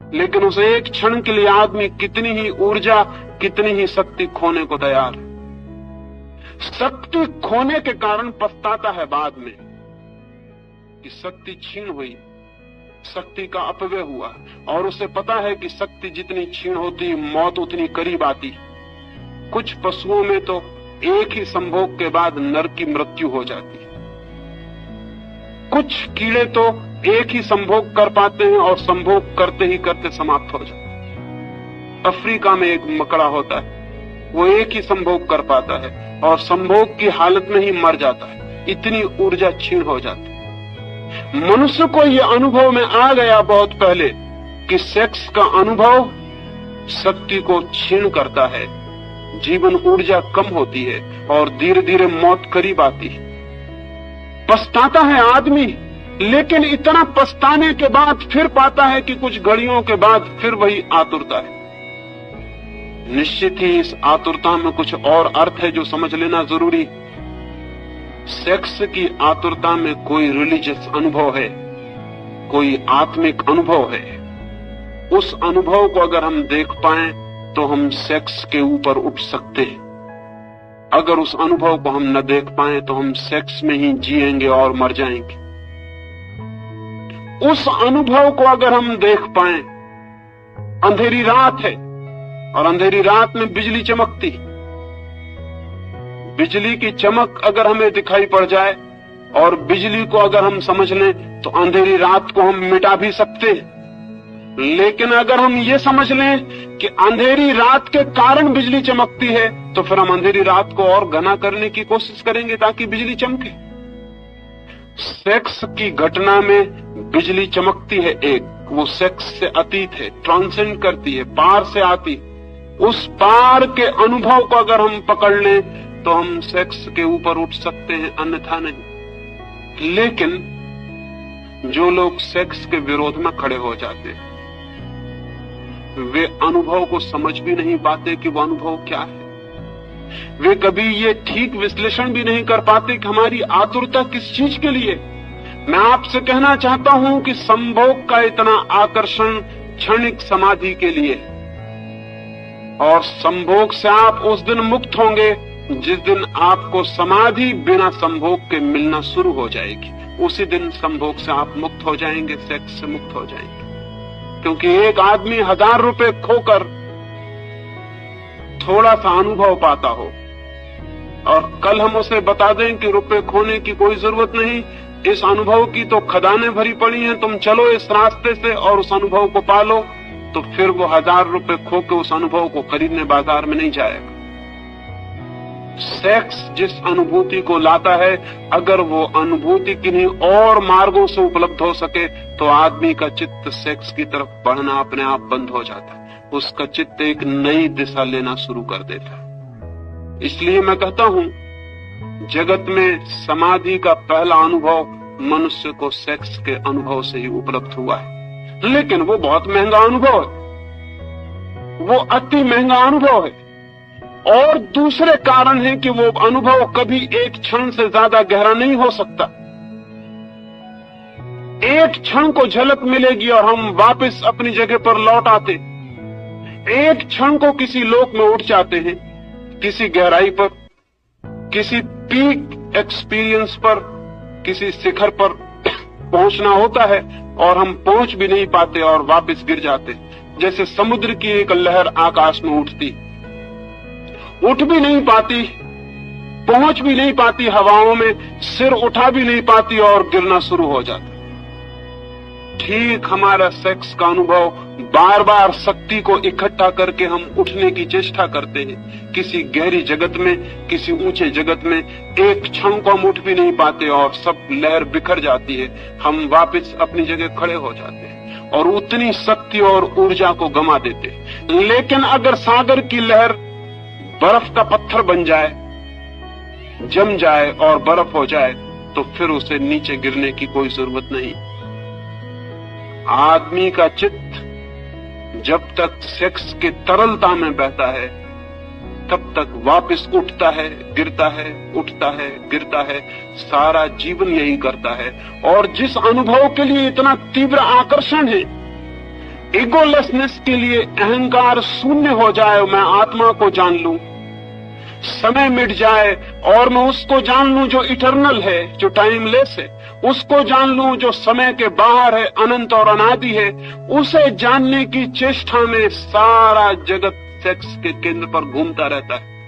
लेकिन उस एक क्षण के लिए आदमी कितनी ही ऊर्जा, कितनी ही शक्ति खोने को तैयार है। शक्ति खोने के कारण पछताता है बाद में कि शक्ति छीन हुई, शक्ति का अपव्यय हुआ, और उसे पता है कि शक्ति जितनी छीन होती मौत उतनी करीब आती। कुछ पशुओं में तो एक ही संभोग के बाद नर की मृत्यु हो जाती है। कुछ कीड़े तो एक ही संभोग कर पाते हैं और संभोग करते ही करते समाप्त हो जाते हैं। अफ्रीका में एक मकड़ा होता है, वो एक ही संभोग कर पाता है और संभोग की हालत में ही मर जाता है, इतनी ऊर्जा छीन हो जाती है। मनुष्य को यह अनुभव में आ गया बहुत पहले कि सेक्स का अनुभव शक्ति को छीन करता है, जीवन ऊर्जा कम होती है और धीरे धीरे मौत करीब आती है। पछताता है आदमी, लेकिन इतना पछताने के बाद फिर पाता है कि कुछ घड़ियों के बाद फिर वही आतुरता है। निश्चित ही इस आतुरता में कुछ और अर्थ है जो समझ लेना जरूरी। सेक्स की आतुरता में कोई रिलीजियस अनुभव है, कोई आत्मिक अनुभव है। उस अनुभव को अगर हम देख पाएं तो हम सेक्स के ऊपर उठ सकते हैं। अगर उस अनुभव को हम न देख पाएं तो हम सेक्स में ही जिएंगे और मर जाएंगे। उस अनुभव को अगर हम देख पाएं, अंधेरी रात है और अंधेरी रात में बिजली चमकती, बिजली की चमक अगर हमें दिखाई पड़ जाए और बिजली को अगर हम समझ लें तो अंधेरी रात को हम मिटा भी सकते हैं। लेकिन अगर हम ये समझ लें कि अंधेरी रात के कारण बिजली चमकती है तो फिर हम अंधेरी रात को और घना करने की कोशिश करेंगे ताकि बिजली चमके। सेक्स की घटना में बिजली चमकती है, एक वो सेक्स से अतीत है, ट्रांसेंड करती है, पार से आती। उस पार के अनुभव को अगर हम पकड़ लें तो हम सेक्स के ऊपर उठ सकते हैं, अन्यथा नहीं। लेकिन जो लोग सेक्स के विरोध में खड़े हो जाते हैं वे अनुभव को समझ भी नहीं पाते कि वो अनुभव क्या है। वे कभी ये ठीक विश्लेषण भी नहीं कर पाते कि हमारी आतुरता किस चीज के लिए। मैं आपसे कहना चाहता हूं कि संभोग का इतना आकर्षण क्षणिक समाधि के लिए, और संभोग से आप उस दिन मुक्त होंगे जिस दिन आपको समाधि बिना संभोग के मिलना शुरू हो जाएगी। उसी दिन संभोग से आप मुक्त हो जाएंगे, सेक्स से मुक्त हो जाएंगे। क्योंकि एक आदमी 1000 रुपए खोकर थोड़ा सा अनुभव पाता हो और कल हम उसे बता दें कि रुपए खोने की कोई जरूरत नहीं, इस अनुभव की तो खदानें भरी पड़ी हैं, तुम चलो इस रास्ते से और उस अनुभव को पालो, तो फिर वो 1000 रुपए खो के उस अनुभव को खरीदने बाजार में नहीं जाएगा। सेक्स जिस अनुभूति को लाता है, अगर वो अनुभूति किन्हीं और मार्गों से उपलब्ध हो सके तो आदमी का चित्त सेक्स की तरफ बढ़ना अपने आप बंद हो जाता है, उसका चित्त एक नई दिशा लेना शुरू कर देता है। इसलिए मैं कहता हूं, जगत में समाधि का पहला अनुभव मनुष्य को सेक्स के अनुभव से ही उपलब्ध हुआ है। लेकिन वो बहुत महंगा अनुभव है, वो अति महंगा अनुभव है। और दूसरे कारण है कि वो अनुभव कभी एक क्षण से ज्यादा गहरा नहीं हो सकता। एक क्षण को झलक मिलेगी और हम वापस अपनी जगह पर लौट आते। एक क्षण को किसी लोक में उठ जाते हैं, किसी गहराई पर, किसी पीक एक्सपीरियंस पर, किसी शिखर पर पहुंचना होता है और हम पहुंच भी नहीं पाते और वापस गिर जाते। जैसे समुद्र की एक लहर आकाश में उठती, उठ भी नहीं पाती, पहुंच भी नहीं पाती हवाओं में, सिर उठा भी नहीं पाती और गिरना शुरू हो जाता। ठीक हमारा सेक्स का अनुभव बार बार शक्ति को इकट्ठा करके हम उठने की चेष्टा करते हैं। किसी गहरी जगत में, किसी ऊंचे जगत में एक क्षण को हम उठ भी नहीं पाते और सब लहर बिखर जाती है, हम वापस अपनी जगह खड़े हो जाते हैं और उतनी शक्ति और ऊर्जा को गंवा देते हैं। लेकिन अगर सागर की लहर बर्फ का पत्थर बन जाए, जम जाए और बर्फ हो जाए तो फिर उसे नीचे गिरने की कोई जरूरत नहीं। आदमी का चित्त जब तक सेक्स की तरलता में बहता है तब तक वापस उठता है, गिरता है, उठता है, गिरता है, सारा जीवन यही करता है। और जिस अनुभव के लिए इतना तीव्र आकर्षण है, ईगोलेसनेस के लिए अहंकार शून्य हो जाए, मैं आत्मा को जान लूं, समय मिट जाए और मैं उसको जान लूं जो इटर्नल है, जो टाइमलेस है, उसको जान लूं जो समय के बाहर है, अनंत और अनादि है। उसे जानने की चेष्टा में सारा जगत सेक्स के केंद्र पर घूमता रहता है।